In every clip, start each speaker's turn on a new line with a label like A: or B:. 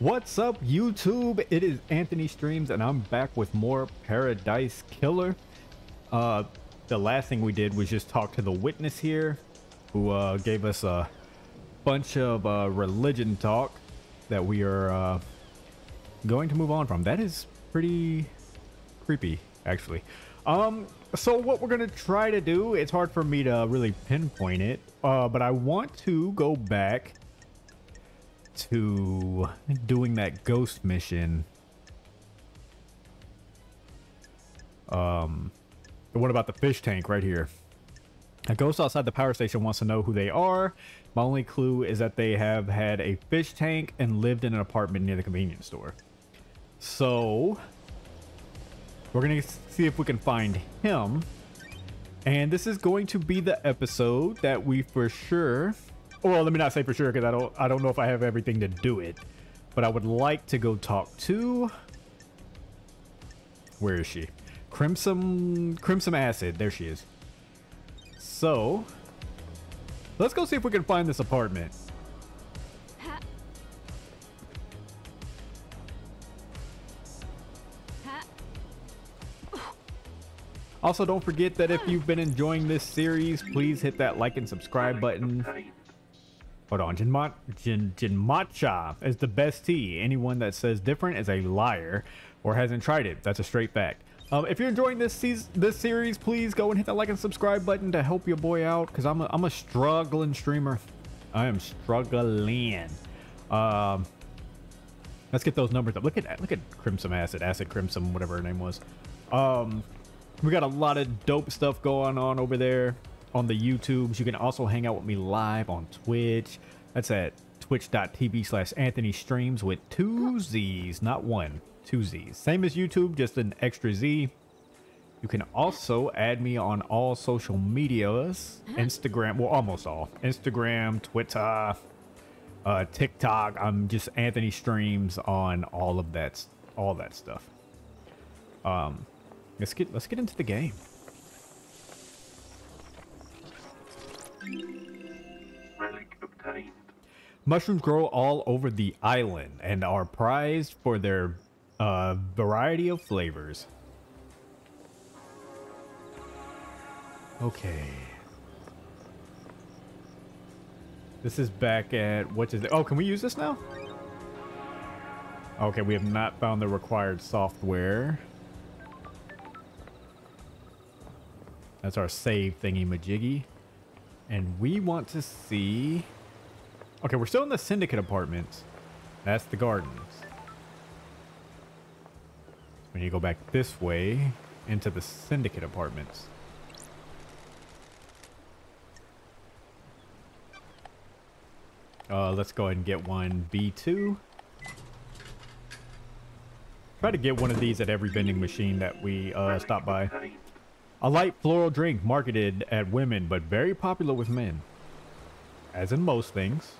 A: What's up, YouTube? It is Anthony Streams, and I'm back with more Paradise Killer. The last thing we did was just talk to the witness here, who gave us a bunch of religion talk that we are going to move on from. That is pretty creepy, actually. So what we're gonna try to do, it's hard for me to really pinpoint it, but I want to go back to doing that ghost mission. The one about the fish tank right here. A ghost outside the power station wants to know who they are. My only clue is that they have had a fish tank and lived in an apartment near the convenience store. So we're gonna see if we can find him, and this is going to be the episode that we for sure, well, let me not say for sure, because I don't know if I have everything to do it, but I would like to go talk to, where is she? Crimson Acid. There she is. So let's go see if we can find this apartment. Also, don't forget that if you've been enjoying this series, please hit that like and subscribe button. Hold on. Jinmatcha is the best tea. Anyone that says different is a liar or hasn't tried it. That's a straight fact. If you're enjoying this series, please go and hit that like and subscribe button to help your boy out, because I'm a struggling streamer. I am struggling. Let's get those numbers up. Look at Crimson Acid Crimson, whatever her name was. We got a lot of dope stuff going on over there on the YouTubes. You can also hang out with me live on Twitch. That's at twitch.tv/Anthony Streams with 2 Z's, not 1, 2 Z's. Same as YouTube, just an extra Z. You can also add me on all social medias. Instagram, well, almost all. Instagram, Twitter, TikTok. I'm just Anthony Streams on all that stuff. Let's get into the game.
B: Relic obtained.
A: Mushrooms grow all over the island and are prized for their variety of flavors. Okay. This is back at, what is it? Oh, can we use this now? Okay, we have not found the required software. That's our save thingy majiggy. And we want to see... Okay, we're still in the syndicate apartments. That's the gardens. We need to go back this way into the syndicate apartments. Let's go ahead and get one B2. Try to get one of these at every vending machine that we stop by. A light floral drink marketed at women, but very popular with men. As in most things.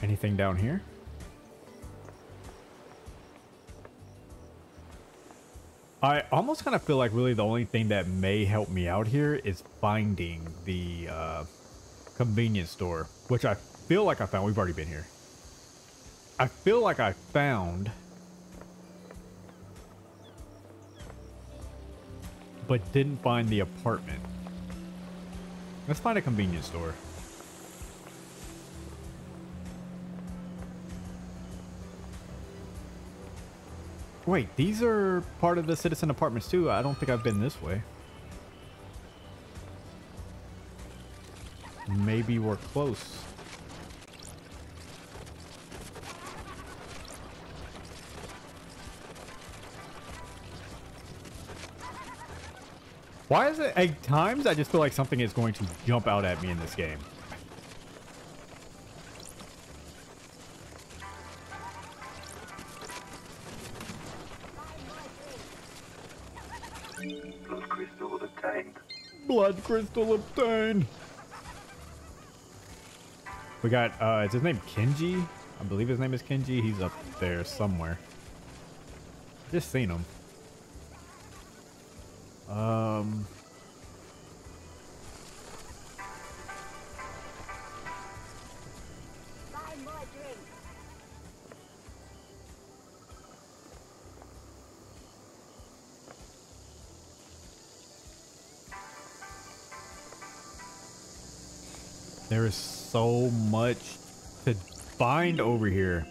A: Anything down here? I almost kind of feel like really the only thing that may help me out here is finding the convenience store, which I feel like I found. We've already been here. I feel like I found, but didn't find the apartment. Let's find a convenience store. Wait, these are part of the citizen apartments too. I don't think I've been this way. Maybe we're close. Why is it at times I just feel like something is going to jump out at me in this game?
B: Blood crystal obtained.
A: Blood crystal obtained. We got, is his name Kenji? I believe his name is Kenji. He's up there somewhere. Just seen him. There is so much to find over here.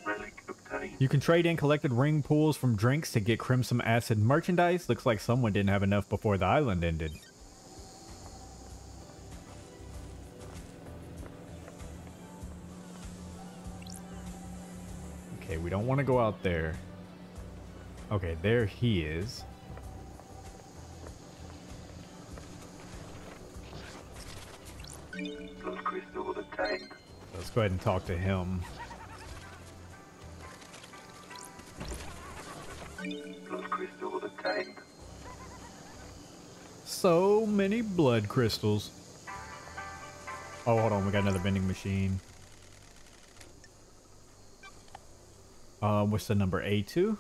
B: Relic obtained.
A: You can trade in collected ring pools from drinks to get Crimson Acid merchandise. Looks like someone didn't have enough before the island ended. Okay, we don't want to go out there. Okay, there he is.
B: Blood crystal obtained.
A: Let's go ahead and talk to him.
B: Blood crystal obtained.
A: So many blood crystals. Oh, hold on. We got another vending machine. What's the number? A2?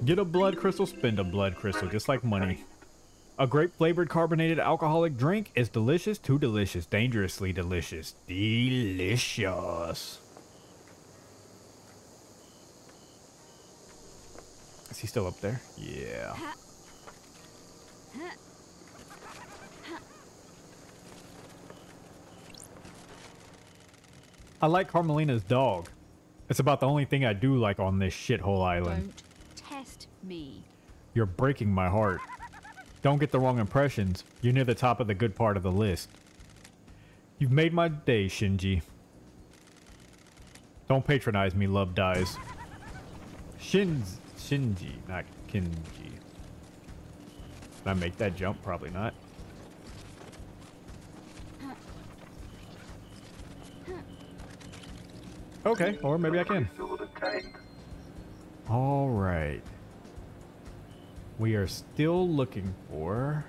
A: Get a blood crystal, spend a blood crystal, just like money. A grape flavored carbonated alcoholic drink is delicious, too delicious, dangerously delicious. Delicious. Is he still up there? Yeah. I like Carmelina's dog. It's about the only thing I do like on this shithole island.
C: Don't test me.
A: You're breaking my heart. Don't get the wrong impressions. You're near the top of the good part of the list. You've made my day, Shinji. Don't patronize me, love dies. Shinji, not Kinji. Can I make that jump? Probably not. Okay, or maybe I can.
B: Crystal obtained.
A: All right. We are still looking for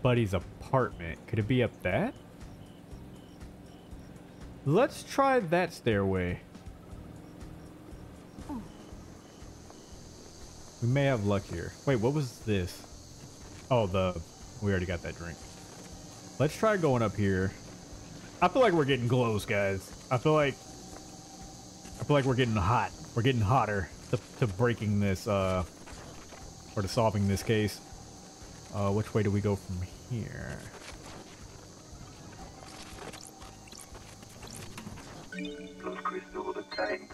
A: Buddy's apartment. Could it be up that? Let's try that stairway. We may have luck here. Wait, what was this? Oh, we already got that drink. Let's try going up here. I feel like we're getting close, guys. I feel like we're getting hot. We're getting hotter to breaking this, or to solving this case. Which way do we go from here?
B: Blood crystal obtained.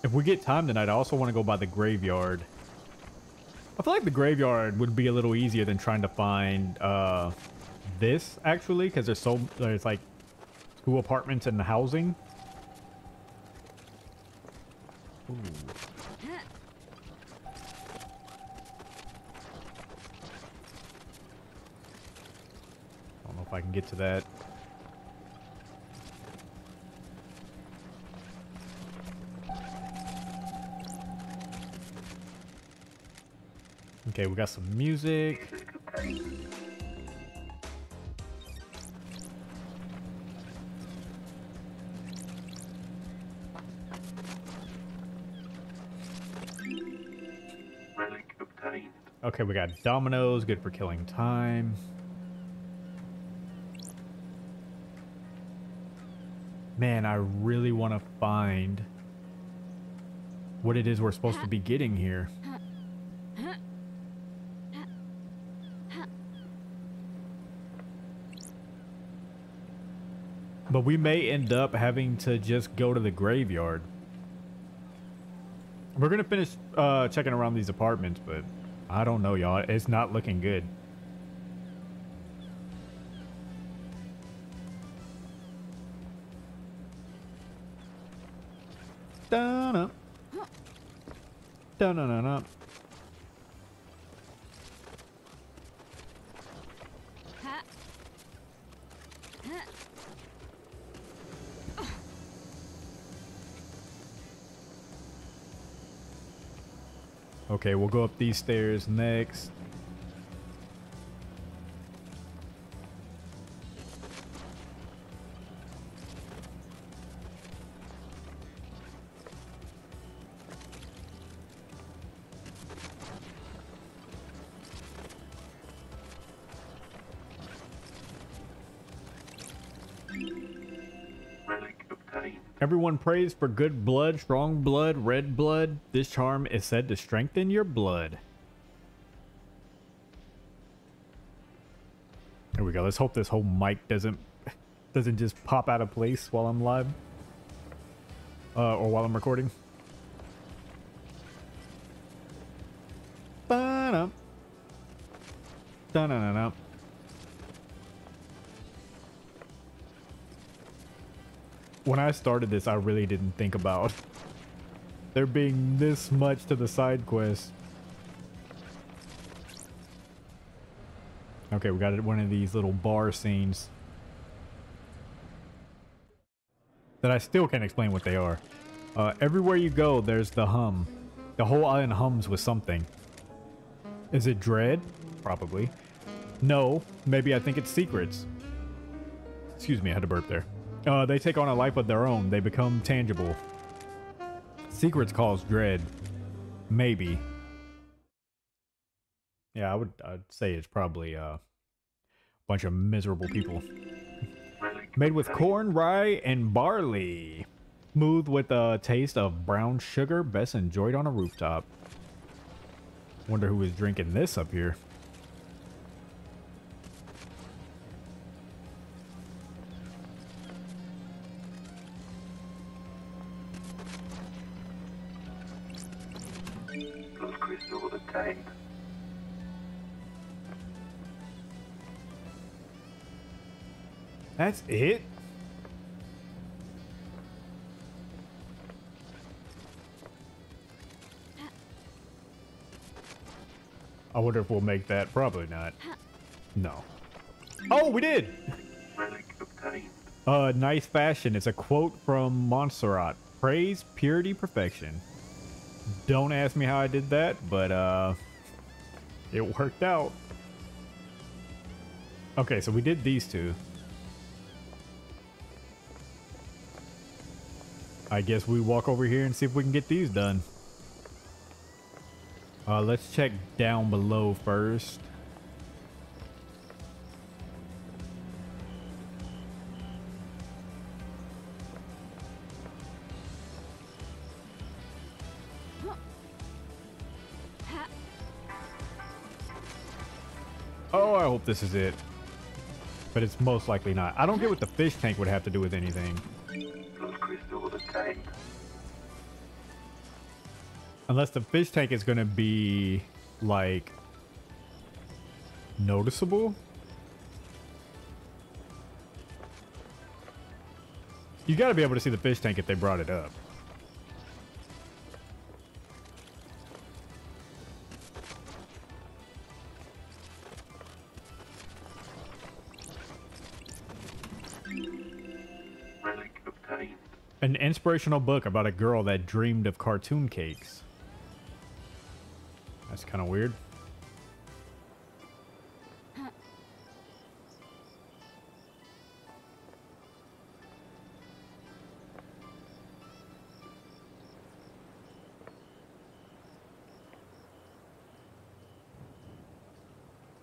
A: If we get time tonight, I also want to go by the graveyard. I feel like the graveyard would be a little easier than trying to find this, actually, because there's like 2 apartments and housing. Ooh. I don't know if I can get to that. Okay, we got some music.
B: Music obtained. Relic obtained.
A: Okay, we got dominoes, good for killing time. Man, I really want to find what it is we're supposed to be getting here. But we may end up having to just go to the graveyard. We're going to finish checking around these apartments, but I don't know, y'all. It's not looking good. Dun-na. Dun-na-na-na. Okay, we'll go up these stairs next.
B: Relic obtained.
A: Everyone prays for good blood, strong blood, red blood. This charm is said to strengthen your blood. There we go. Let's hope this whole mic doesn't just pop out of place while I'm live. Or while I'm recording. Ba-da. Da-na-na-na. When I started this, I really didn't think about there being this much to the side quest. Okay, we got one of these little bar scenes that I still can't explain what they are. Everywhere you go, there's the hum. The whole island hums with something. Is it dread? Probably. No, maybe I think it's secrets. Excuse me, I had to burp there. They take on a life of their own. They become tangible. Secrets cause dread. Maybe. Yeah, I'd say it's probably a bunch of miserable people. Made with corn, rye, and barley. Smooth with a taste of brown sugar. Best enjoyed on a rooftop. Wonder who is drinking this up here.
B: Those crystals obtained.
A: That's it? I wonder if we'll make that. Probably not. No. Oh, we did!
B: Relic obtained.
A: Nice fashion. It's a quote from Montserrat. Praise, purity, perfection. Don't ask me how I did that, but it worked out. Okay, so we did these two. I guess we walk over here and see if we can get these done. Let's check down below first. Oh, I hope this is it. But it's most likely not. I don't get what the fish tank would have to do with anything.
B: Those crystals obtained.
A: Unless the fish tank is going to be, like, noticeable. You got to be able to see the fish tank if they brought it up.
B: Relic obtained.
A: An inspirational book about a girl that dreamed of cartoon cakes. That's kind of weird.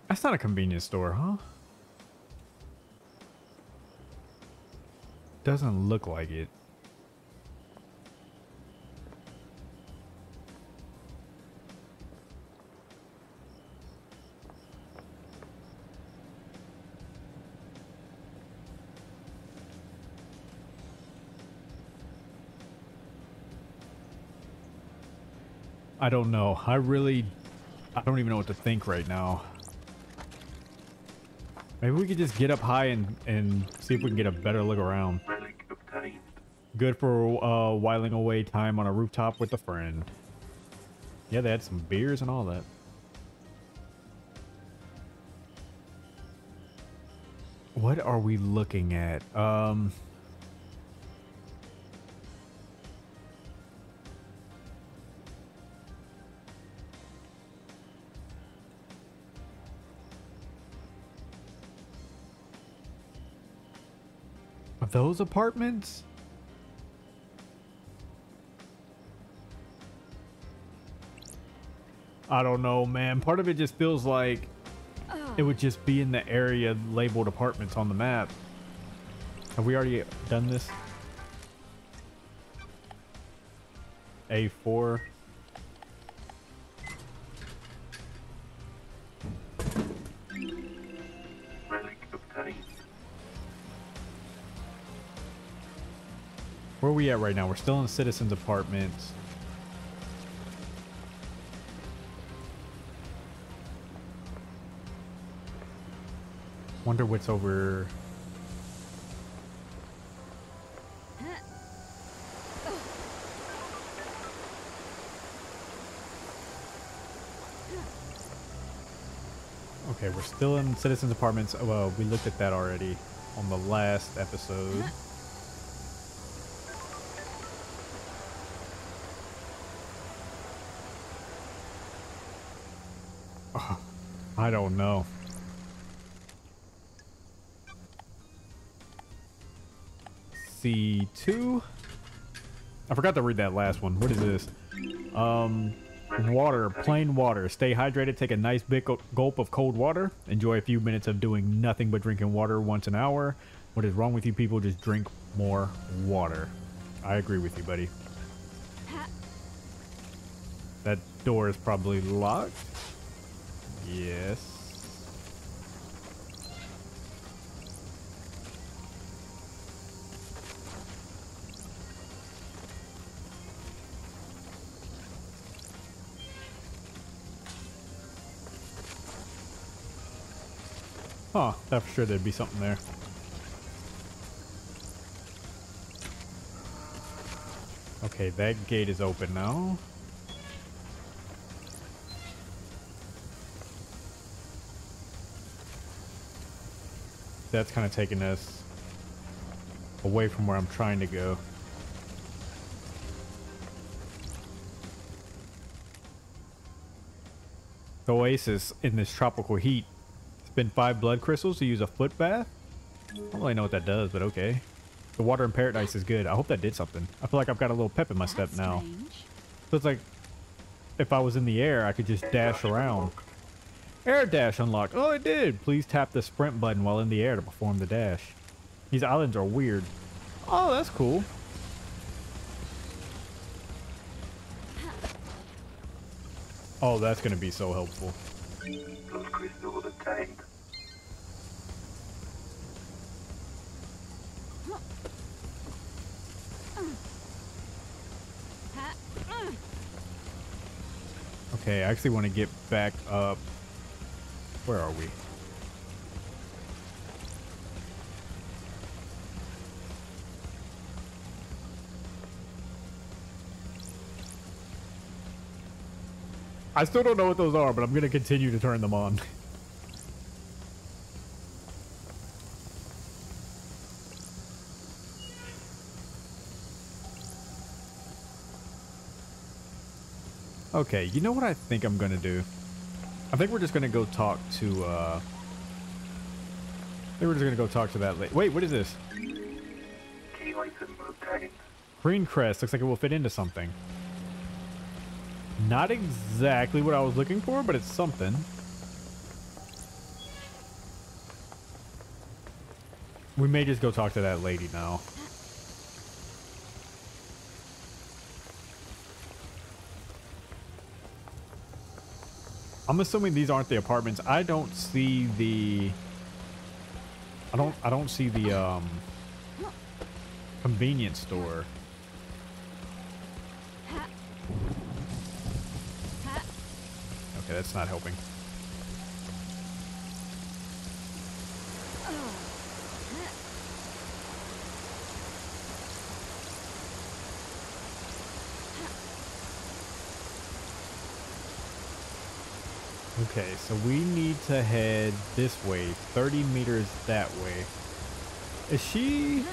A: That's not a convenience store, huh? Doesn't look like it. I don't know. I don't even know what to think right now. Maybe we could just get up high and see if we can get a better look around.
B: Relic obtained.
A: Good for whiling away time on a rooftop with a friend. Yeah, they had some beers and all that. What are we looking at? Are those apartments? I don't know, man. Part of it just feels like it would just be in the area labeled apartments on the map. Have we already done this? A4.
B: Relic obtained.
A: Where are we at right now? We're still in Citizens Apartments. Wonder what's over. Okay, we're still in Citizens Apartments. Oh, well, we looked at that already on the last episode. Oh, I don't know. C2. I forgot to read that last one. What is this? Water, plain water. Stay hydrated. Take a nice big gulp of cold water. Enjoy a few minutes of doing nothing but drinking water once an hour. What is wrong with you people? Just drink more water. I agree with you, buddy. That door is probably locked. Yes. Huh, thought for sure there'd be something there. Okay, that gate is open now. That's kind of taking us away from where I'm trying to go. The oasis in this tropical heat. Spend 5 blood crystals to use a foot bath. I don't really know what that does, but okay. The water in paradise is good. I hope that did something. I feel like I've got a little pep in my step now.
C: Strange.
A: So it's like if I was in the air, I could just dash around. Air dash unlocked. Oh, it did. Please tap the sprint button while in the air to perform the dash. These islands are weird. Oh, that's cool. Oh, that's going to be so helpful.
B: Those crystals obtained.
A: Okay, I actually want to get back up. Where are we? I still don't know what those are, but I'm going to continue to turn them on. Okay, you know what I think I'm going to do? I think we're just going to go talk to, I think we're just going to go talk to that lady. Wait, what is this?
B: Key item obtained.
A: Green crest. Looks like it will fit into something. Not exactly what I was looking for, but it's something. We may just go talk to that lady now. I'm assuming these aren't the apartments. I don't see the I don't see the convenience store. Okay, that's not helping. Okay, so we need to head this way, 30 meters that way. Is she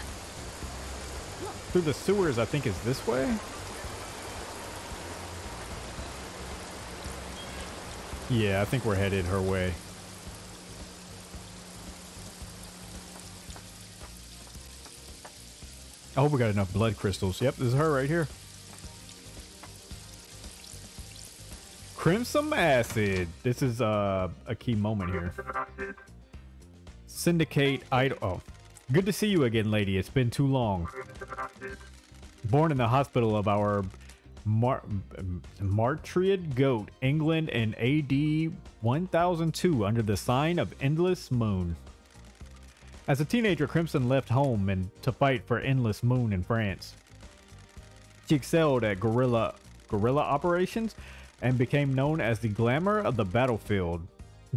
A: through the sewers? I think is this way. Yeah, I think we're headed her way. I hope we got enough blood crystals. Yep, this is her right here. Crimson acid. This is a key moment here.
B: Crimson acid.
A: Syndicate idol. Oh, good to see you again, lady. It's been too long.
B: Crimson acid.
A: Born in the hospital of our Martriad Goat, England in AD 1002 under the sign of Endless Moon. As a teenager, Crimson left home and to fight for Endless Moon in France. She excelled at guerrilla operations and became known as the glamour of the battlefield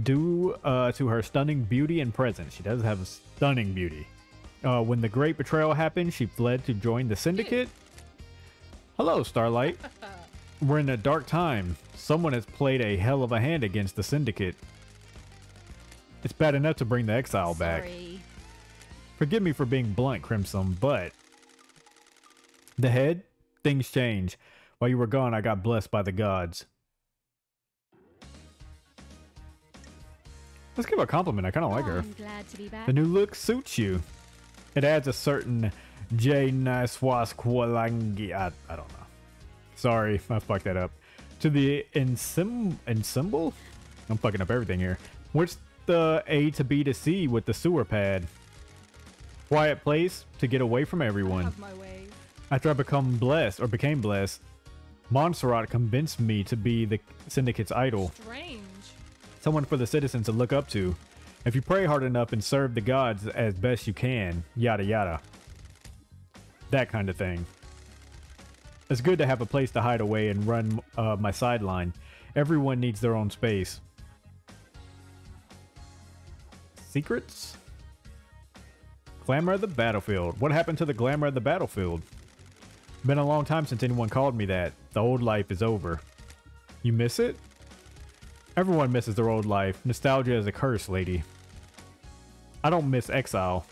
A: due to her stunning beauty and presence. She does have a stunning beauty. When the Great Betrayal happened, she fled to join the Syndicate. Hello, Starlight. We're in a dark time. Someone has played a hell of a hand against the Syndicate. It's bad enough to bring the exile back. Forgive me for being blunt, Crimson, but the head, things change. While you were gone, I got blessed by the gods. Let's give her a compliment. I kind of like her.
C: I'm glad to be back.
A: The new look suits you. It adds a certain J Naswas Kwalangi. I don't know. Sorry, I fucked that up. To the ensemble? I'm fucking up everything here. What's the A to B to C with the sewer pad? Quiet place to get away from everyone.
D: Have my way.
A: After I became blessed, Montserrat convinced me to be the Syndicate's idol.
D: Strange.
A: Someone for the citizens to look up to. If you pray hard enough and serve the gods as best you can, yada yada. That kind of thing. It's good to have a place to hide away and run my sideline. Everyone needs their own space. Secrets? Glamour of the battlefield. What happened to the glamour of the battlefield? Been a long time since anyone called me that. The old life is over. You miss it? Everyone misses their old life. Nostalgia is a curse, lady. I don't miss exile.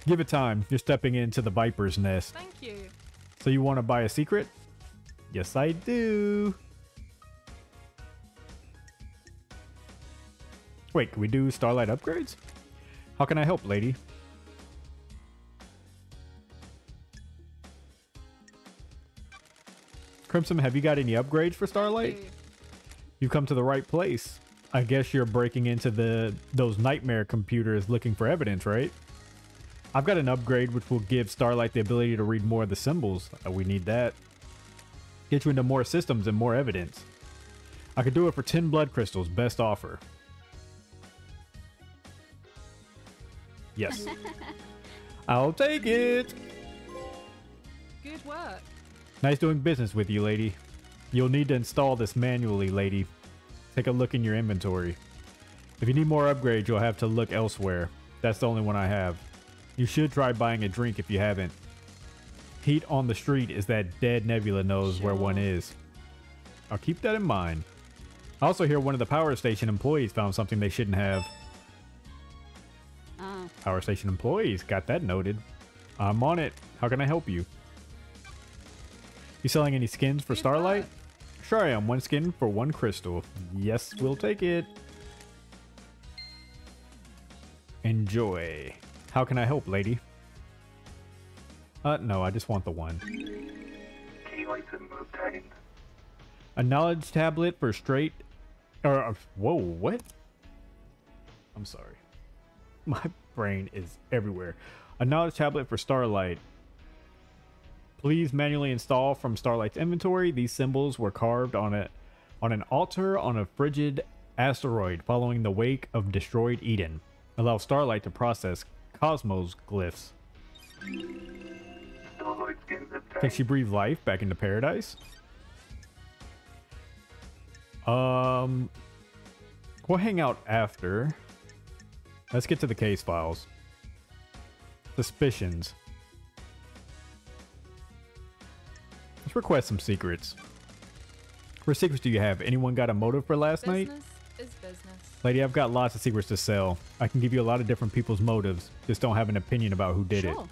A: Give it time. You're stepping into the Viper's nest.
D: Thank you.
A: So you want to buy a secret? Yes, I do. Wait, can we do Starlight upgrades? How can I help, lady? Crimson, have you got any upgrades for Starlight?
D: Thank you.
A: You've come to the right place. I guess you're breaking into those nightmare computers looking for evidence, right? I've got an upgrade which will give Starlight the ability to read more of the symbols. We need that. Get you into more systems and more evidence. I could do it for 10 blood crystals. Best offer. Yes. I'll take it.
D: Good work.
A: Nice doing business with you, lady. You'll need to install this manually, lady. Take a look in your inventory. If you need more upgrades, you'll have to look elsewhere. That's the only one I have. You should try buying a drink if you haven't. Heat on the street is that dead Nebula knows where one is. I'll keep that in mind. I also hear one of the power station employees found something they shouldn't have. Power station employees, got that noted. I'm on it. How can I help you? You selling any skins for
D: Good
A: Starlight?
D: work.
A: Sure I am. One skin for one crystal. Yes, we'll take it. Enjoy. How can I help, lady? No, I just want the one.
B: Key item obtained.
A: A knowledge tablet for straight... whoa, what? I'm sorry. My brain is everywhere. A knowledge tablet for Starlight. Please manually install from Starlight's inventory. These symbols were carved on an altar on a frigid asteroid following the wake of destroyed Eden. Allow Starlight to process Cosmos glyphs.
B: Starlight skins
A: Can
B: obtained.
A: she breathe life back into paradise? We'll hang out after. Let's get to the case files. Suspicions. Let's request some secrets. What secrets do you have? Anyone got a motive for last night?
D: Business is business.
A: Lady, I've got lots of secrets to sell. I can give you a lot of different people's motives. Just don't have an opinion about who did it.
C: Sure.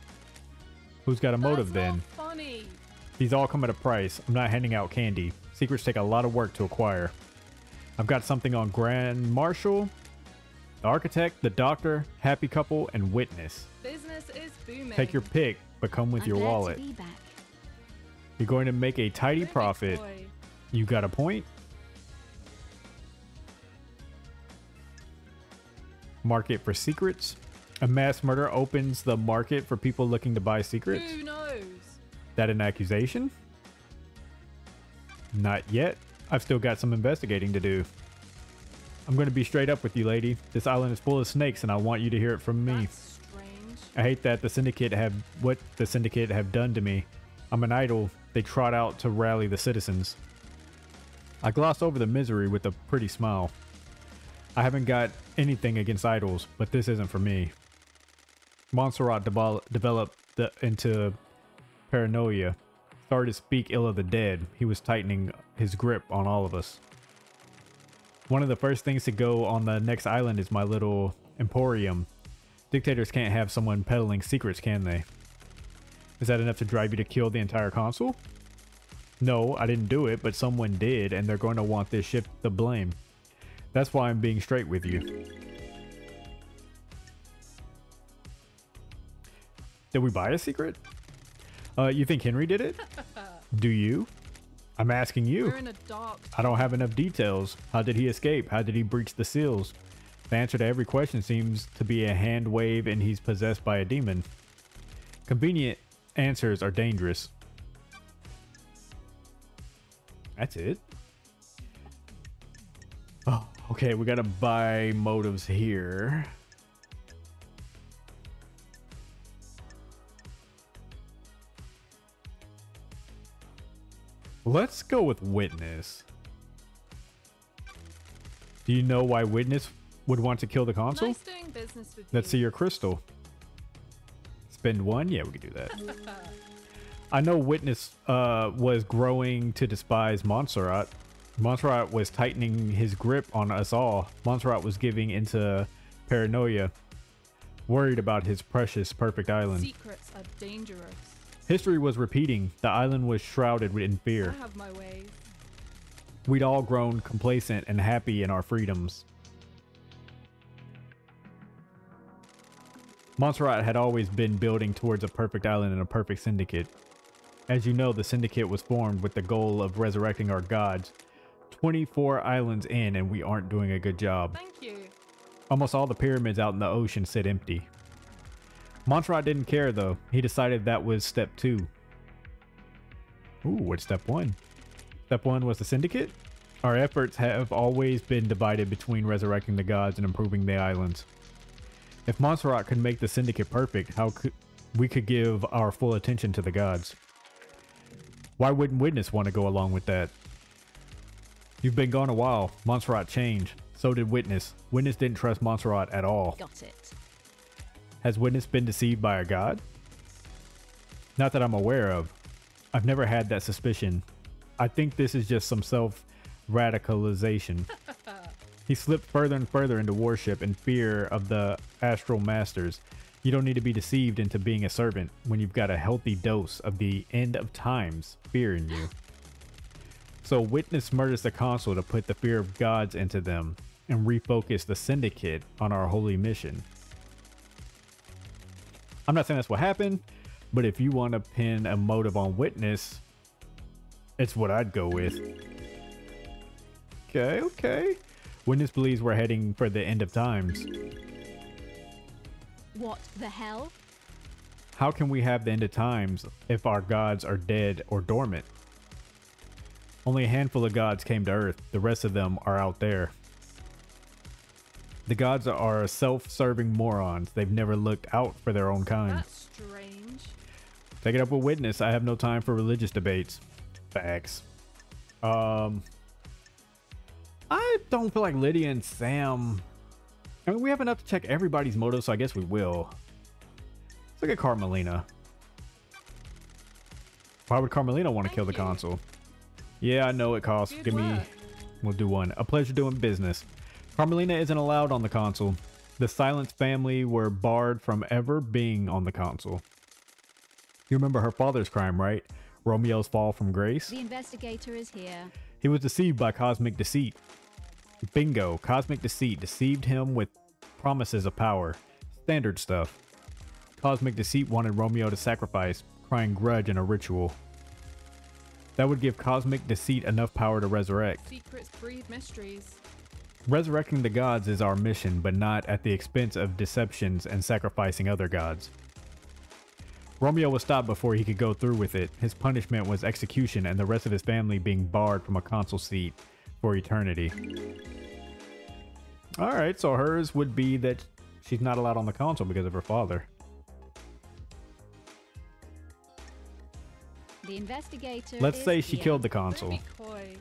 A: Who's got a motive
D: That's
A: then?
D: not funny.
A: These all come at a price. I'm not handing out candy. Secrets take a lot of work to acquire. I've got something on Grand Marshal, the Architect, the Doctor, Happy Couple, and Witness.
D: Business is booming.
A: Take your pick, but come with
C: I'm
A: your
C: glad
A: wallet.
C: to be back.
A: You're going to make a tidy
D: Terrific
A: profit.
D: boy.
A: You got a point? Market for secrets. A mass murder opens the market for people looking to buy secrets.
D: Who knows?
A: That an accusation? Not yet. I've still got some investigating to do. I'm going to be straight up with you, lady. This island is full of snakes, and I want you to hear it from me.
D: That's strange.
A: I hate that the Syndicate have done to me. I'm an idol they trot out to rally the citizens. I gloss over the misery with a pretty smile. I haven't got anything against idols, but this isn't for me. Montserrat developed into paranoia. Started to speak ill of the dead. He was tightening his grip on all of us. One of the first things to go on the next island is my little emporium. Dictators can't have someone peddling secrets, can they? Is that enough to drive you to kill the entire console? No, I didn't do it, but someone did, and they're going to want this ship to blame. That's why I'm being straight with you. Did we buy a secret? You think Henry did it? Do you? I'm asking you.
D: We're in a dark.
A: I don't have enough details. How did he escape? How did he breach the seals? The answer to every question seems to be a hand wave and he's possessed by a demon. Convenient answers are dangerous. That's it. Oh, okay. We gotta buy motives here. Let's go with Witness. Do you know why Witness would want to kill the console?
D: Nice doing business with
A: Let's see your crystal. Spend one? Yeah, we could do that. I know Witness was growing to despise Montserrat. Montserrat was tightening his grip on us all. Montserrat was giving into paranoia, worried about his precious perfect island.
D: Secrets are dangerous.
A: History was repeating. The island was shrouded in fear.
D: I have my ways.
A: We'd all grown complacent and happy in our freedoms. Montserrat had always been building towards a perfect island and a perfect syndicate. As you know, the syndicate was formed with the goal of resurrecting our gods. 24 islands in, and we aren't doing a good job.
D: Thank you.
A: Almost all the pyramids out in the ocean sit empty. Montserrat didn't care though. He decided that was step 2. Ooh, what's step 1? Step 1 was the syndicate? Our efforts have always been divided between resurrecting the gods and improving the islands. If Montserrat could make the syndicate perfect, how could we give our full attention to the gods? Why wouldn't Witness want to go along with that? You've been gone a while. Montserrat changed. So did Witness. Witness didn't trust Montserrat at all.
C: Got it.
A: Has Witness been deceived by a god? Not that I'm aware of. I've never had that suspicion. I think this is just some self-radicalization. He slipped further and further into worship and fear of the astral masters. You don't need to be deceived into being a servant when you've got a healthy dose of the end of times fear in you. So Witness murders the console to put the fear of gods into them and refocus the syndicate on our holy mission. I'm not saying that's what happened, but if you want to pin a motive on Witness, it's what I'd go with. Okay. Witness believes we're heading for the end of times.
C: What the hell?
A: How can we have the end of times if our gods are dead or dormant? Only a handful of gods came to Earth. The rest of them are out there. The gods are self-serving morons. They've never looked out for their own kind.
D: That's strange.
A: Take it up with Witness. I have no time for religious debates. Facts. I don't feel like Lydia and Sam... I mean, we have enough to check everybody's motives, so I guess we will. Let's look at Carmelina. Why would Carmelina want to kill the console? Yeah, I know it costs.
D: Good
A: Give me...
D: work.
A: We'll do one. A pleasure doing business. Carmelina isn't allowed on the console. The Silence family were barred from ever being on the console. You remember her father's crime, right? Romeo's fall from grace?
C: The investigator is here.
A: He was deceived by cosmic deceit. Bingo. Cosmic deceit deceived him with promises of power. Standard stuff. Cosmic deceit wanted Romeo to sacrifice, crying grudge in a ritual. That would give cosmic deceit enough power to resurrect.
D: Secrets breed mysteries.
A: Resurrecting the gods is our mission, but not at the expense of deceptions and sacrificing other gods. Romeo was stopped before he could go through with it. His punishment was execution and the rest of his family being barred from a consul seat for eternity. Alright, so hers would be that she's not allowed on the console because of her father.
C: The investigator.
A: Let's say
C: is
A: she
C: here.
A: killed the
D: Don't
A: consul.
D: be coy.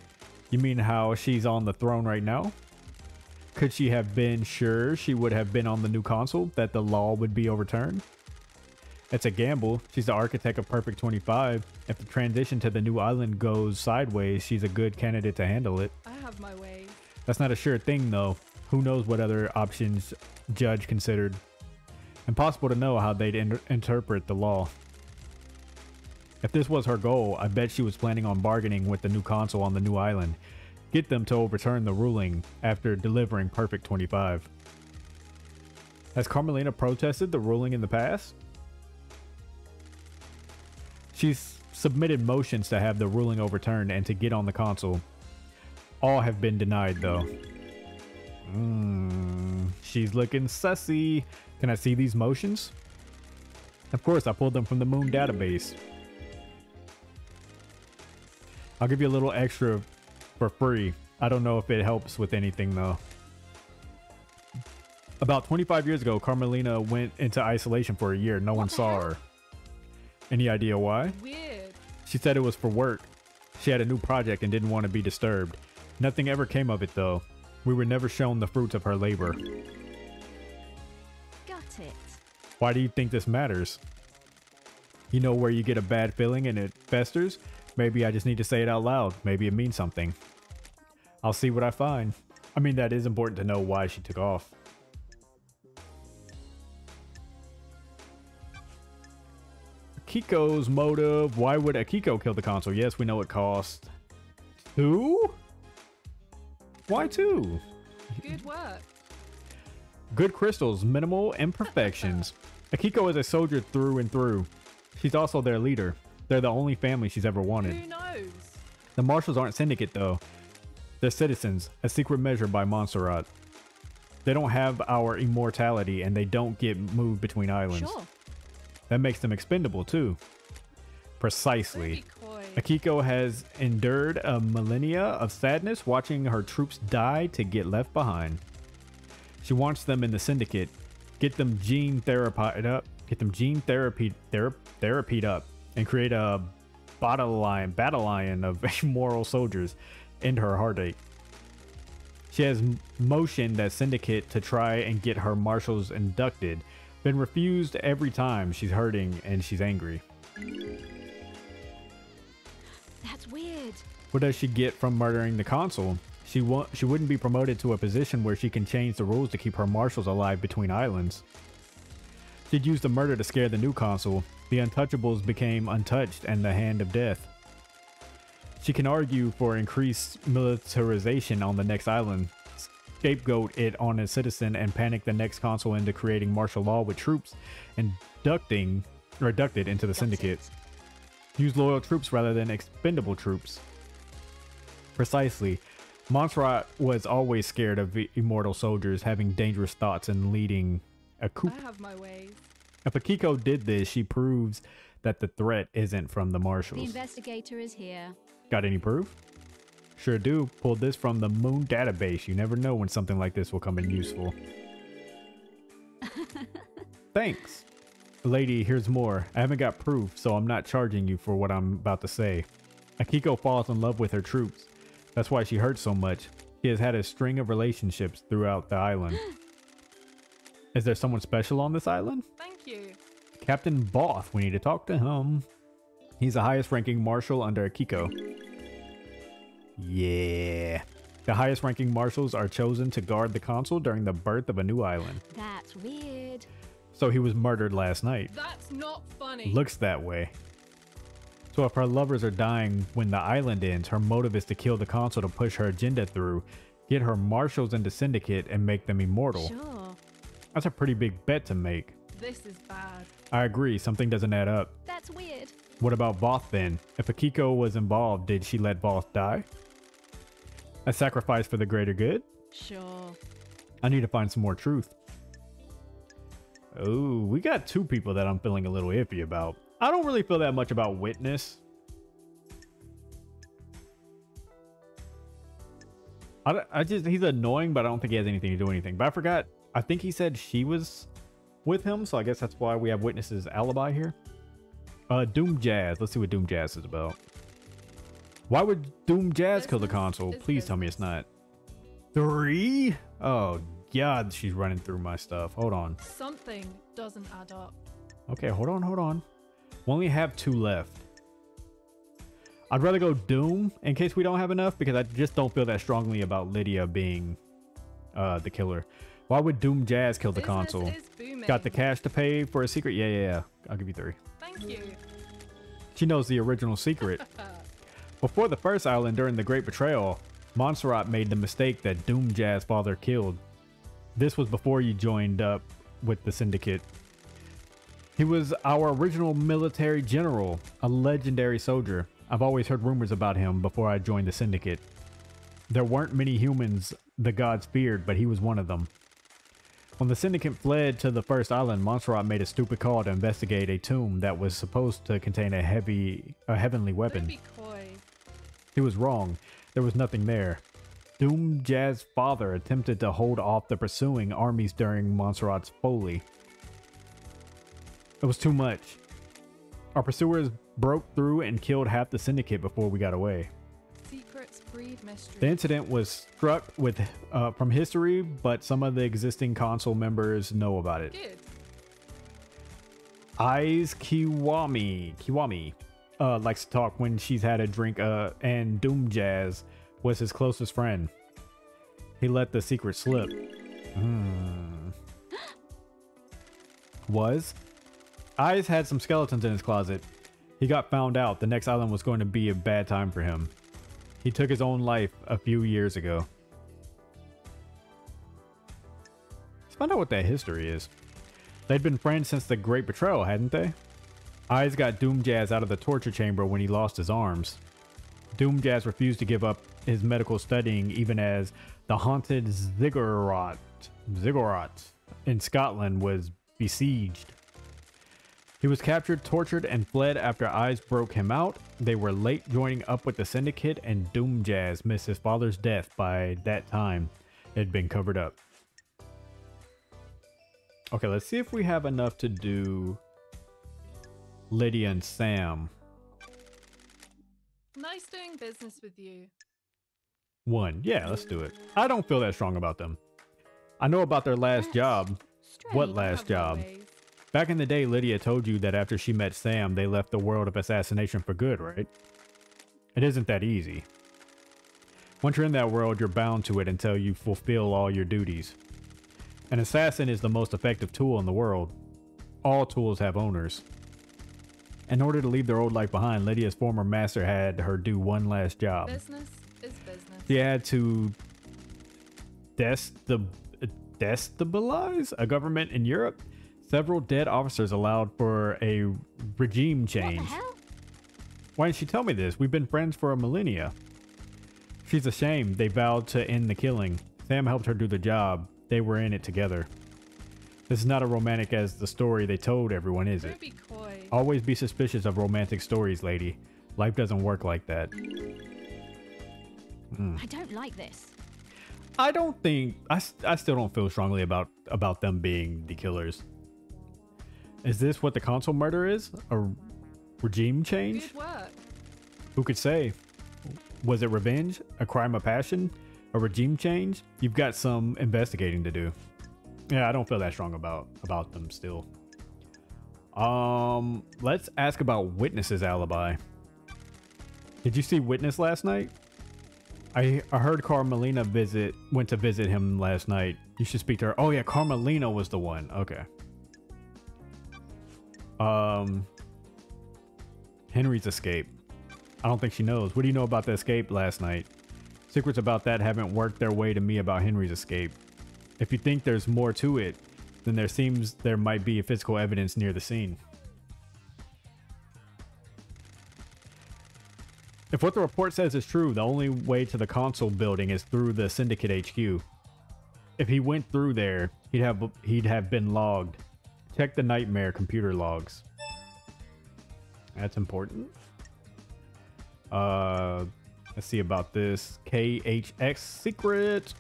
A: You mean how she's on the throne right now? Could she have been sure she would have been on the new console, that the law would be overturned? It's a gamble. She's the architect of Perfect 25. If the transition to the new island goes sideways, she's a good candidate to handle it.
D: I have my way.
A: That's not a sure thing though. Who knows what other options Judge considered. Impossible to know how they'd interpret the law. If this was her goal, I bet she was planning on bargaining with the new console on the new island. Get them to overturn the ruling after delivering Perfect 25. Has Carmelina protested the ruling in the past? She's submitted motions to have the ruling overturned and to get on the console. All have been denied though. She's looking sussy. Can I see these motions? Of course, I pulled them from the Moon database. I'll give you a little extra for free. I don't know if it helps with anything though. About 25 years ago, Carmelina went into isolation for a year. No one saw her. Any idea why?
D: Weird.
A: She said it was for work. She had a new project and didn't want to be disturbed. Nothing ever came of it though. We were never shown the fruits of her labor.
C: Got it.
A: Why do you think this matters? You know where you get a bad feeling and it festers? Maybe I just need to say it out loud. Maybe it means something. I'll see what I find. I mean, that is important to know why she took off. Akiko's motive. Why would Akiko kill the console? Yes, we know it cost 2? Why 2?
D: Good work.
A: Good crystals, minimal imperfections. Akiko is a soldier through and through. She's also their leader. They're the only family she's ever wanted.
D: Who knows?
A: The marshals aren't syndicate though. They're citizens, a secret measure by Montserrat. They don't have our immortality and they don't get moved between islands.
C: Sure.
A: That makes them expendable too. Precisely.
D: Don't be coy.
A: Akiko has endured a millennia of sadness watching her troops die to get left behind. She wants them in the syndicate. Get them gene therapied up. Get them gene therapied up and create a battalion of immoral soldiers. End her heartache. She has motioned that syndicate to try and get her marshals inducted. Been refused every time. She's hurting and she's angry.
C: That's weird.
A: What does she get from murdering the consul? She wouldn't be promoted to a position where she can change the rules to keep her marshals alive between islands. She'd used the murder to scare the new consul. The untouchables became untouched and the hand of death. She can argue for increased militarization on the next island, scapegoat it on a citizen, and panic the next consul into creating martial law with troops inducted into the syndicate. Use loyal troops rather than expendable troops. Precisely. Montserrat was always scared of immortal soldiers having dangerous thoughts and leading a coup.
D: I have my ways.
A: If Akiko did this, she proves that the threat isn't from the
C: The
A: marshals.
C: investigator is here.
A: Got any proof? Sure do. Pulled this from the Moon database. You never know when something like this will come in useful. Thanks. Lady, here's more. I haven't got proof, so I'm not charging you for what I'm about to say. Akiko falls in love with her troops. That's why she hurts so much. She has had a string of relationships throughout the island. Is there someone special on this island?
D: Thank you.
A: Captain Both. We need to talk to him. He's the highest ranking marshal under Akiko. Yeah. The highest ranking marshals are chosen to guard the consul during the birth of a new island.
C: That's weird.
A: So he was murdered last night.
D: That's not funny.
A: Looks that way. So if her lovers are dying when the island ends, her motive is to kill the consul to push her agenda through, get her marshals into syndicate, and make them immortal.
C: Sure.
A: That's a pretty big bet to make.
D: This is bad.
A: I agree, something doesn't add up.
C: That's weird.
A: What about Voth then? If Akiko was involved, did she let Voth die? A sacrifice for the greater good?
C: Sure.
A: I need to find some more truth. Oh, we got two people that I'm feeling a little iffy about. I don't really feel that much about Witness. I just, he's annoying, but I don't think he has anything to do anything. But I forgot, I think he said she was with him, so I guess that's why we have Witness's alibi here. Doom Jazz. Let's see what Doom Jazz is about. Why would Doom Jazz kill the console? Please tell me it's not. 3? Oh, God, she's running through my stuff. Hold on.
D: Something doesn't add up.
A: Okay, hold on. We only have 2 left. I'd rather go Doom in case we don't have enough, because I just don't feel that strongly about Lydia being the killer. Why would Doom Jazz kill the console?
D: Business is booming.
A: Got the cash to pay for a secret? Yeah. I'll give you 3.
D: Thank you.
A: She knows the original secret. Before the first island during the Great Betrayal, Montserrat made the mistake that Doom Jazz father killed. This was before you joined up with the Syndicate. He was our original military general, a legendary soldier. I've always heard rumors about him before I joined the Syndicate. There weren't many humans the gods feared, but he was one of them. When the Syndicate fled to the first island, Montserrat made a stupid call to investigate a tomb that was supposed to contain a heavenly weapon.
D: Don't be coy.
A: He was wrong. There was nothing there. Doom Jazz's father attempted to hold off the pursuing armies during Montserrat's folly. It was too much. Our pursuers broke through and killed half the Syndicate before we got away.
D: Secrets breed mystery.
A: The incident was struck with from history, but some of the existing console members know about it.
D: Good.
A: Eyes Kiwami likes to talk when she's had a drink, and Doom Jazz was his closest friend. He let the secret slip. Eyes had some skeletons in his closet. He got found out. The next island was going to be a bad time for him. He took his own life a few years ago. Let's find out what that history is. They'd been friends since the Great Betrayal, hadn't they? Eyes got Doom Jazz out of the torture chamber when he lost his arms. Doom Jazz refused to give up his medical studying even as the haunted Ziggurat in Scotland was besieged. He was captured, tortured, and fled after Eyes broke him out. They were late joining up with the Syndicate, and Doom Jazz missed his father's death by that time. It had been covered up. Okay, let's see if we have enough to do Lydia and Sam.
D: Nice doing business with you.
A: 1. Yeah, let's do it. I don't feel that strong about them. I know about their last job. What
C: Strange.
A: last
D: Have your
A: job?
D: ways.
A: Back in the day, Lydia told you that after she met Sam, they left the world of assassination for good, right? It isn't that easy. Once you're in that world, you're bound to it until you fulfill all your duties. An assassin is the most effective tool in the world. All tools have owners. In order to leave their old life behind, Lydia's former master had her do one last job.
D: Business is business.
A: She had to destabilize a government in Europe. Several dead officers allowed for a regime
C: What the
A: change.
C: hell?
A: Why didn't she tell me this? We've been friends for a millennia. She's ashamed. They vowed to end the killing. Sam helped her do the job. They were in it together. This is not as romantic as the story they told everyone, is it?
D: Don't be coy.
A: Always be suspicious of romantic stories, lady. Life doesn't work like that.
C: I don't like this.
A: I don't think... I still don't feel strongly about them being the killers. Is this what the console murder is? A regime change?
D: Good work.
A: Who could say? Was it revenge? A crime of passion? A regime change? You've got some investigating to do. Yeah, I don't feel that strong about them still. Let's ask about Witness's alibi. Did you see Witness last night? I heard Carmelina went to visit him last night. You should speak to her. Oh yeah, Carmelina was the one. Okay. Henry's escape. I don't think she knows. What do you know about the escape last night? Secrets about that haven't worked their way to me about Henry's escape. If you think there's more to it, then there might be physical evidence near the scene. If what the report says is true, the only way to the console building is through the Syndicate HQ. If he went through there, he'd have been logged. Check the nightmare computer logs. That's important. Let's see about this. KHX secret.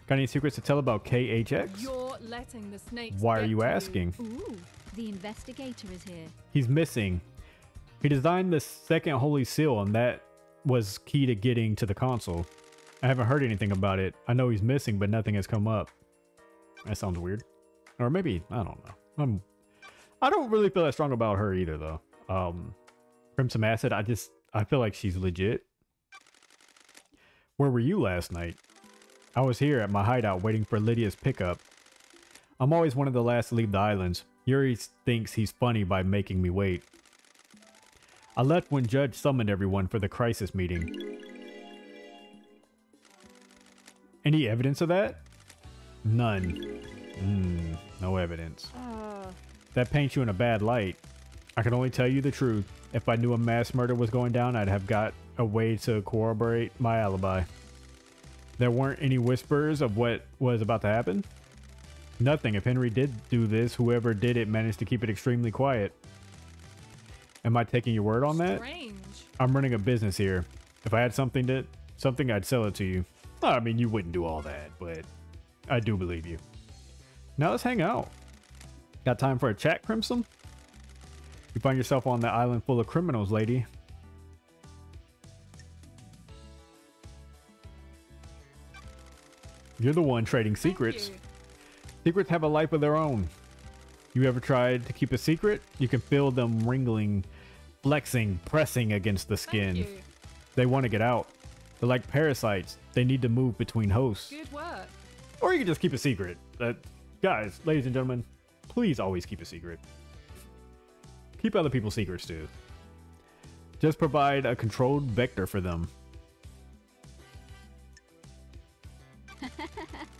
A: Got any secrets to tell about KHX?
D: You're letting the snakes.
A: Why are
D: get
A: you
D: to
A: asking?
C: Ooh, the investigator is here.
A: He's missing. He designed the second Holy Seal, and that was key to getting to the console. I haven't heard anything about it. I know he's missing, but nothing has come up. That sounds weird. Or maybe, I don't know. I don't really feel that strong about her either, though. Crimson Acid, I feel like she's legit. Where were you last night? I was here at my hideout waiting for Lydia's pickup. I'm always one of the last to leave the islands. Yuri thinks he's funny by making me wait. I left when Judge summoned everyone for the crisis meeting. Any evidence of that? None. No evidence. That paints you in a bad light. I can only tell you the truth. If I knew a mass murder was going down, I'd have got a way to corroborate my alibi. There weren't any whispers of what was about to happen? Nothing. If Henry did do this, whoever did it managed to keep it extremely quiet. Am I taking your word on that?
D: Strange.
A: I'm running a business here. If I had something, I'd sell it to you. Well, I mean, you wouldn't do all that, but I do believe you. Now let's hang out. Got time for a chat, Crimson? You find yourself on the island full of criminals, lady. You're the one trading secrets.
D: Thank you.
A: Secrets have a life of their own. You ever tried to keep a secret? You can feel them wriggling, flexing, pressing against the skin.
D: Thank you.
A: They want to get out. They're like parasites. They need to move between hosts.
D: Good work.
A: Or you can just keep a secret. Guys, ladies and gentlemen, please always keep a secret. Keep other people's secrets too. Just provide a controlled vector for them.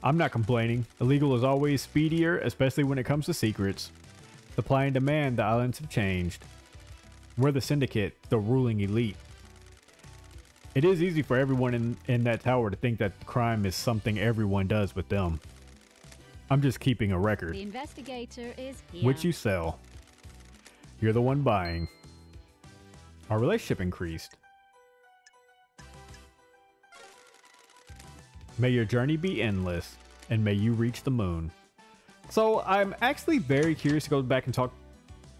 A: I'm not complaining. Illegal is always speedier, especially when it comes to secrets. Supply and demand, the islands have changed. We're the syndicate, the ruling elite. It is easy for everyone in that tower to think that crime is something everyone does with them. I'm just keeping a record.
C: The investigator is here.
A: Which you sell. You're the one buying. Our relationship increased. May your journey be endless, and may you reach the moon. So I'm actually very curious to go back and talk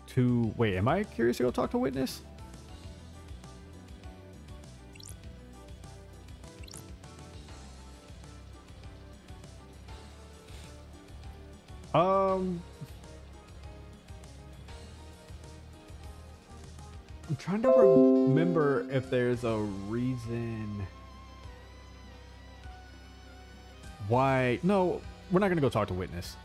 A: to... Wait, am I curious to go talk to Witness? I'm trying to remember if there's a reason why. No, we're not gonna go talk to Witness.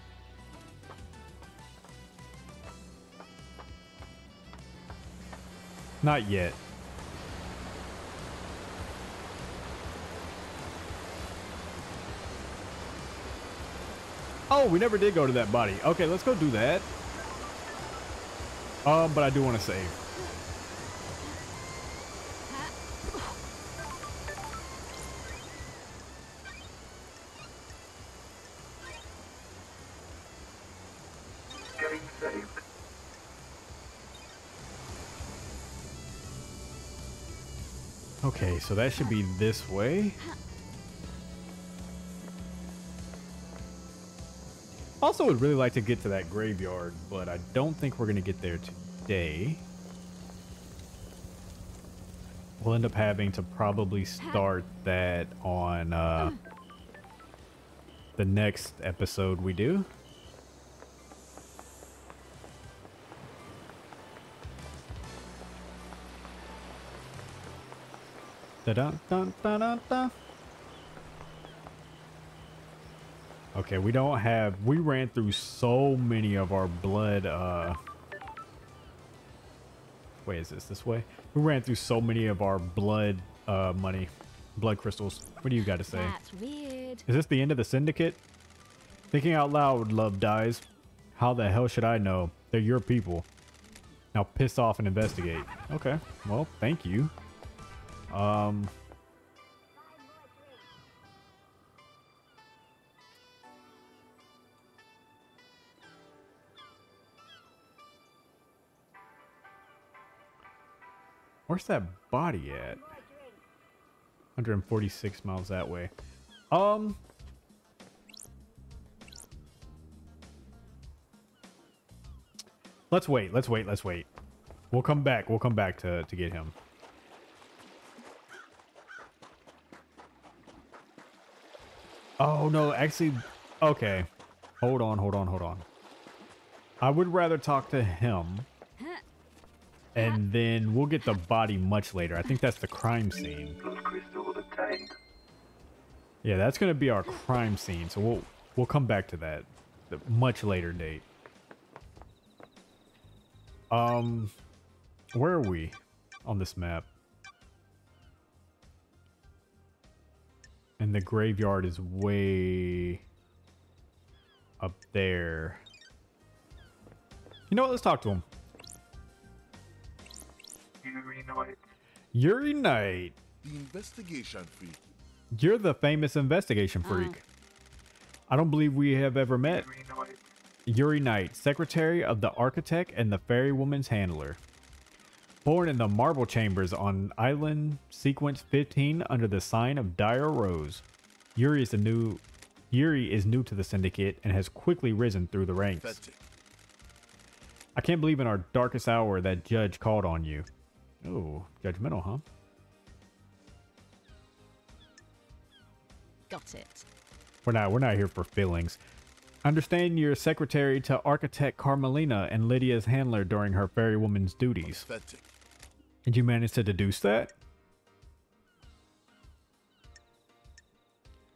A: Not yet. Oh, we never did go to that body. Okay, let's go do that. But I do want to save.
B: Getting saved.
A: Okay, so that should be this way. Also, would really like to get to that graveyard, but I don't think we're going to get there today. We'll end up having to probably start that on the next episode we do. Da-da-da-da-da-da. Okay, we don't have... We ran through so many of our blood... Wait, is this way? We ran through so many of our blood money. Blood crystals. What do you got to say?
C: That's weird.
A: Is this the end of the syndicate? Thinking out loud, love dies. How the hell should I know? They're your people. Now piss off and investigate. Okay, well, thank you. Where's that body at? 146 miles that way. Let's wait. We'll come back to get him. Oh no, actually, okay. Hold on. I would rather talk to him. And then we'll get the body much later. I think that's the crime scene.
B: Those crystals obtained.
A: Yeah, that's gonna be our crime scene. So we'll come back to that at a much later date. Where are we on this map? And the graveyard is way up there. You know what? Let's talk to him.
B: Yuri Knight.
A: Yuri Knight.
E: The investigation freak.
A: You're the famous investigation freak. I don't believe we have ever met.
B: Yuri Knight.
A: Yuri Knight, secretary of the architect and the fairy woman's handler. Born in the marble chambers on island sequence 15 under the sign of Dire Rose. Yuri is new to the syndicate and has quickly risen through the ranks.
E: Pathetic.
A: I can't believe in our darkest hour that judge called on you. Oh, judgmental, huh?
C: Got it.
A: We're not here for feelings. Understand you're secretary to architect Carmelina and Lydia's handler during her fairy woman's duties.
E: Pathetic.
A: Did you manage to deduce that?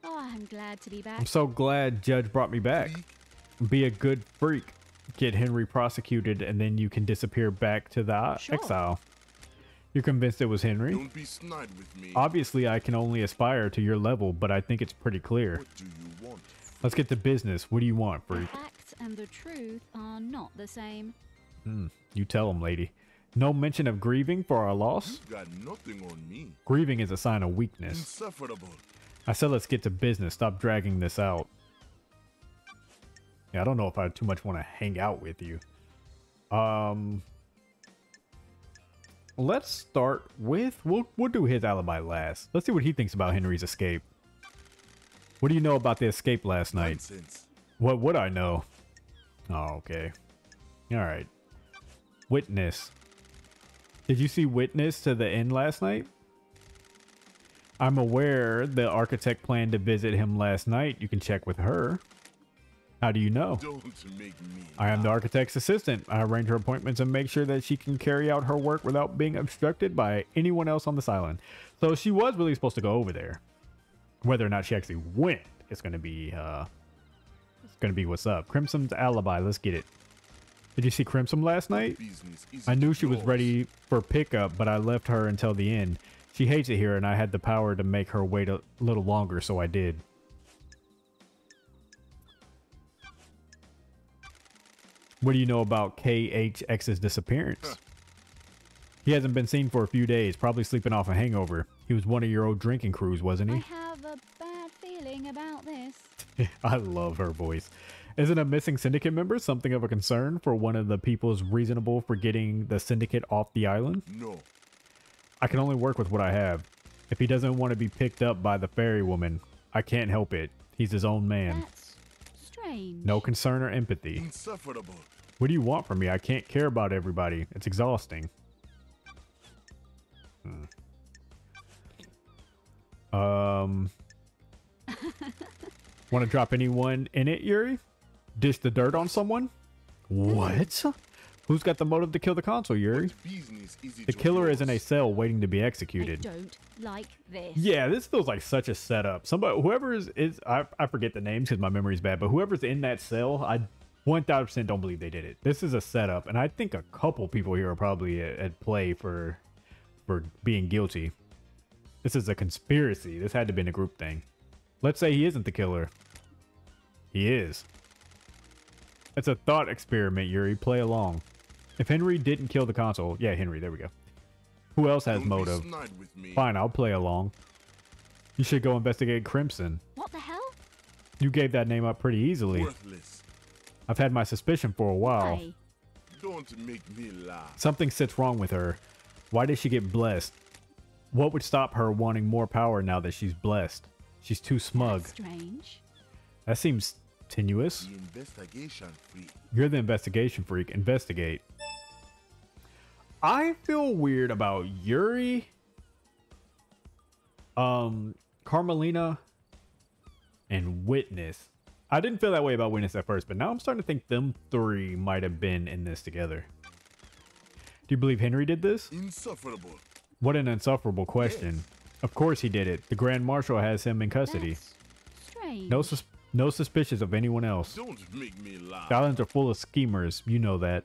C: Oh, I'm glad to be back.
A: I'm so glad Judge brought me back.
E: Freak.
A: Be a good freak. Get Henry prosecuted and then you can disappear back to the
C: Sure.
A: exile. You're convinced it was Henry?
E: Don't be snide with me.
A: Obviously, I can only aspire to your level, but I think it's pretty clear.
E: What do you want?
A: Let's get to business. What do you want,
C: The
A: freak?
C: facts and the truth are not the same.
A: You tell him, lady. No mention of grieving for our loss?
E: You got nothing on me.
A: Grieving is a sign of weakness.
E: Insufferable.
A: I said let's get to business. Stop dragging this out. Yeah, I don't know if I too much want to hang out with you. Let's start with... We'll do his alibi last. Let's see what he thinks about Henry's escape. What do you know about the escape last night?
E: Nonsense.
A: What would I know? Oh, okay. Alright. Witness. Did you see Witness to the end last night? I'm aware the architect planned to visit him last night. You can check with her. How do you know?
E: Don't make me.
A: I am the architect's assistant. I arrange her appointments and make sure that she can carry out her work without being obstructed by anyone else on this island. So she was really supposed to go over there. Whether or not she actually went, it's gonna be what's up. Crimson's alibi. Let's get it. Did you see Crimson last night?
E: Business
A: I
E: isn't
A: knew she was
E: yours.
A: ready for pickup, but I left her until the end. She hates it here, and I had the power to make her wait a little longer, so I did. What do you know about KHX's disappearance? He hasn't been seen for a few days, probably sleeping off a hangover. He was one of your old drinking crews, wasn't
C: I
A: he?
C: have a bad feeling about this.
A: I love her voice. Isn't a missing syndicate member something of a concern for one of the people's reasonable for getting the syndicate off the island?
E: No.
A: I can only work with what I have. If he doesn't want to be picked up by the fairy woman, I can't help it. He's his own man.
C: That's strange.
A: No concern or empathy.
E: Insufferable.
A: What do you want from me? I can't care about everybody. It's exhausting. Want to drop anyone in it, Yuri? Dish the dirt on someone? What? Who's got the motive to kill the consul, Yuri?
E: What business is it
A: The
E: of
A: killer is in a
E: yours?
A: cell waiting to be
C: I
A: executed.
C: don't like this.
A: Yeah, this feels like such a setup. Somebody, whoever is I forget the names because my memory's bad, but whoever's in that cell, I 1000% don't believe they did it. This is a setup, and I think a couple people here are probably at play for being guilty. This is a conspiracy. This had to be a group thing. Let's say he isn't the killer. He is. It's a thought experiment, Yuri. Play along. If Henry didn't kill the consul, yeah, Henry, there we go. Who else has
E: Don't be
A: motive?
E: snide with me.
A: Fine, I'll play along. You should go investigate Crimson.
C: What the hell?
A: You gave that name up pretty easily.
E: Worthless.
A: I've had my suspicion for a while.
C: Why?
E: Don't make me laugh.
A: Something sits wrong with her. Why did she get blessed? What would stop her wanting more power now that she's blessed? She's too smug.
C: That's strange.
A: That seems tenuous.
E: The investigation freak.
A: You're the investigation freak. Investigate. I feel weird about Yuri, Carmelina, and Witness. I didn't feel that way about Witness at first, but now I'm starting to think them three might have been in this together. Do you believe Henry did this?
E: Insufferable.
A: What an insufferable question. Of course he did it. The Grand Marshal has him in custody.
C: That's strange.
A: No suspicions of anyone else.
E: Don't make me laugh.
A: The islands are full of schemers. You know that.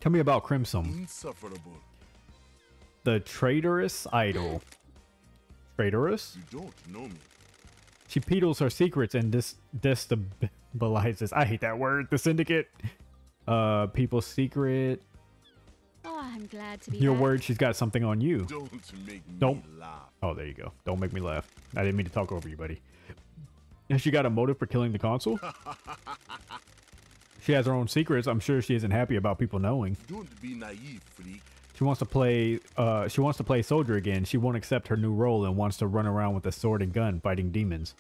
A: Tell me about Crimson.
E: Insufferable.
A: The traitorous idol. Traitorous?
E: You don't know me.
A: She peddles her secrets and destabilizes. I hate that word. The syndicate. People's secret.
C: Oh, I'm glad to be
A: Your
C: back.
A: word, she's got something on you.
E: Don't make me
A: Don't-
E: laugh.
A: Oh, there you go. Don't make me laugh. I didn't mean to talk over you, buddy. Has she got a motive for killing the consul? She has her own secrets. I'm sure she isn't happy about people knowing.
E: Don't be naive, freak.
A: She wants to play soldier again. She won't accept her new role and wants to run around with a sword and gun fighting demons.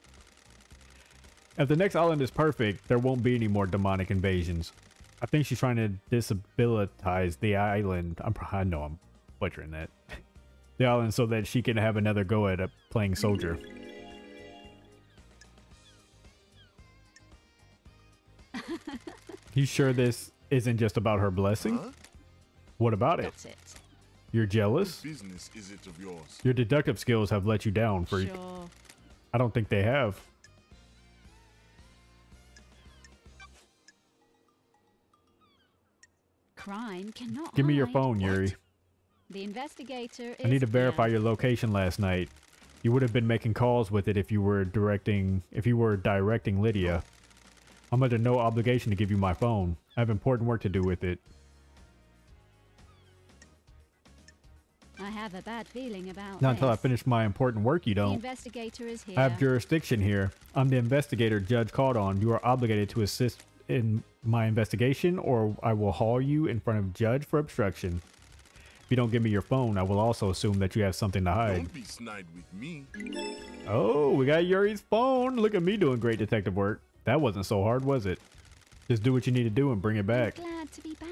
A: If the next island is perfect, there won't be any more demonic invasions. I think she's trying to disabilitize the island. I know I'm butchering that. The island so that she can have another go at playing soldier. You sure this isn't just about her blessing?
E: Huh?
A: What about it?
C: Got it.
A: You're jealous?
E: Business is it of yours?
A: Your deductive skills have let you down, freak.
C: Sure.
A: I don't think they have.
C: Crime cannot
A: Give me your
C: hide.
A: phone, Yuri.
C: The investigator is
A: I need to verify
C: here.
A: your location last night. You would have been making calls with it if you were directing Lydia. I'm under no obligation to give you my phone. I have important work to do with it.
C: I have a bad feeling about
A: Not until I
C: this.
A: finish my important work, you
C: The
A: don't.
C: investigator is here.
A: I have jurisdiction here. I'm the investigator Judge called on. You are obligated to assist in my investigation or I will haul you in front of Judge for obstruction. If you don't give me your phone, I will also assume that you have something to hide.
E: Don't be snide with me.
A: Oh, we got Yuri's phone. Look at me doing great detective work. That wasn't so hard, was it? Just do what you need to do and bring it back.
C: I'm glad to be back.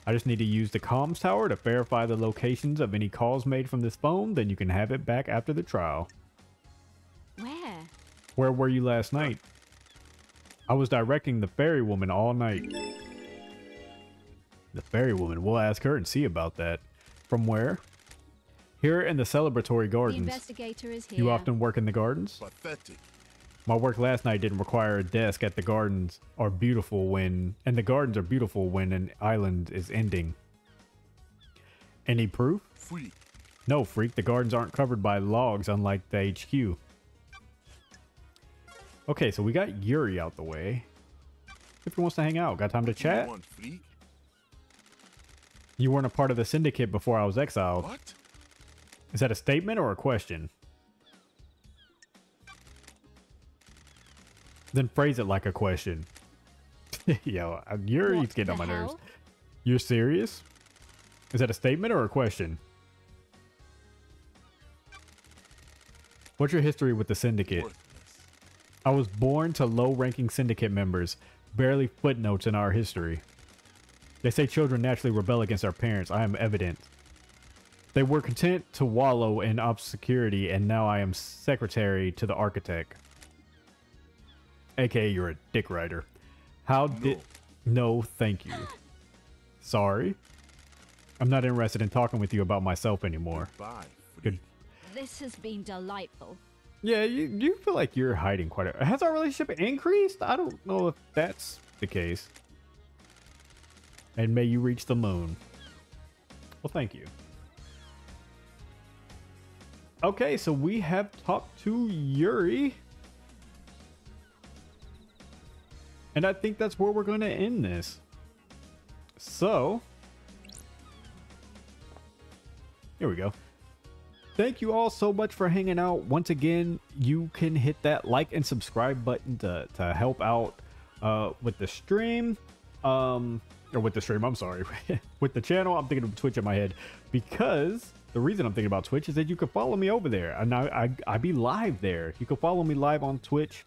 A: I just need to use the comms tower to verify the locations of any calls made from this phone. Then you can have it back after the trial.
C: Where?
A: Where were you last night? I was directing the ferry woman all night. The ferry woman. We'll ask her and see about that. From where? Here in the celebratory
C: The
A: gardens.
C: investigator is here.
A: You often work in the gardens?
E: Pathetic.
A: My work last night didn't require a desk at the gardens are beautiful when the gardens are beautiful when an island is ending. Any proof?
E: Freak.
A: No, freak. The gardens aren't covered by logs unlike the HQ. Okay, so we got Yuri out the way. If he wants to hang out, got time to chat?
E: You want freak?
A: You weren't a part of the syndicate before I was exiled.
E: What?
A: Is that a statement or a question? Then phrase it like a question. Yo, Yuri's
C: What
A: getting on
C: the
A: my nerves.
C: hell?
A: You're serious? Is that a statement or a question? What's your history with the syndicate?
E: Worthless.
A: I was born to low-ranking syndicate members, barely footnotes in our history. They say children naturally rebel against our parents. I am evident. They were content to wallow in obscurity, and now I am secretary to the architect. AKA, you're a dick rider. How did... No, thank you. Sorry. I'm not interested in talking with you about myself anymore.
E: Goodbye, freak.
A: Good.
C: This has been delightful.
A: Yeah, you feel like you're hiding quite a... Has our relationship increased? I don't know if that's the case. And may you reach the moon. Well, thank you. Okay, so we have talked to Yuri. And I think that's where we're going to end this. So... Here we go. Thank you all so much for hanging out. Once again, you can hit that like and subscribe button to help out with the stream, or with the stream, I'm sorry, with the channel, I'm thinking of Twitch in my head, because the reason I'm thinking about Twitch is that you can follow me over there, and I be live there. You can follow me live on Twitch.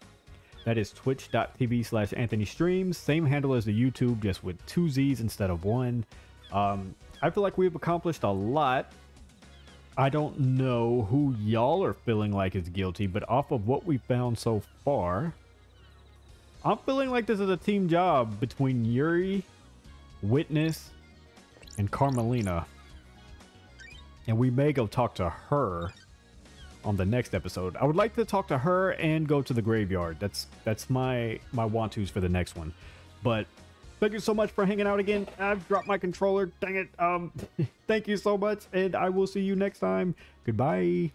A: That is twitch.tv/Anthony Streams. Same handle as the YouTube, just with 2 Z's instead of 1. I feel like we've accomplished a lot. I don't know who y'all are feeling like is guilty, but off of what we found so far, I'm feeling like this is a team job between Yuri, Witness, and Carmelina. And we may go talk to her on the next episode. I would like to talk to her and go to the graveyard. That's my want-tos for the next one. But thank you so much for hanging out again. I've dropped my controller. Dang it. Thank you so much, and I will see you next time. Goodbye.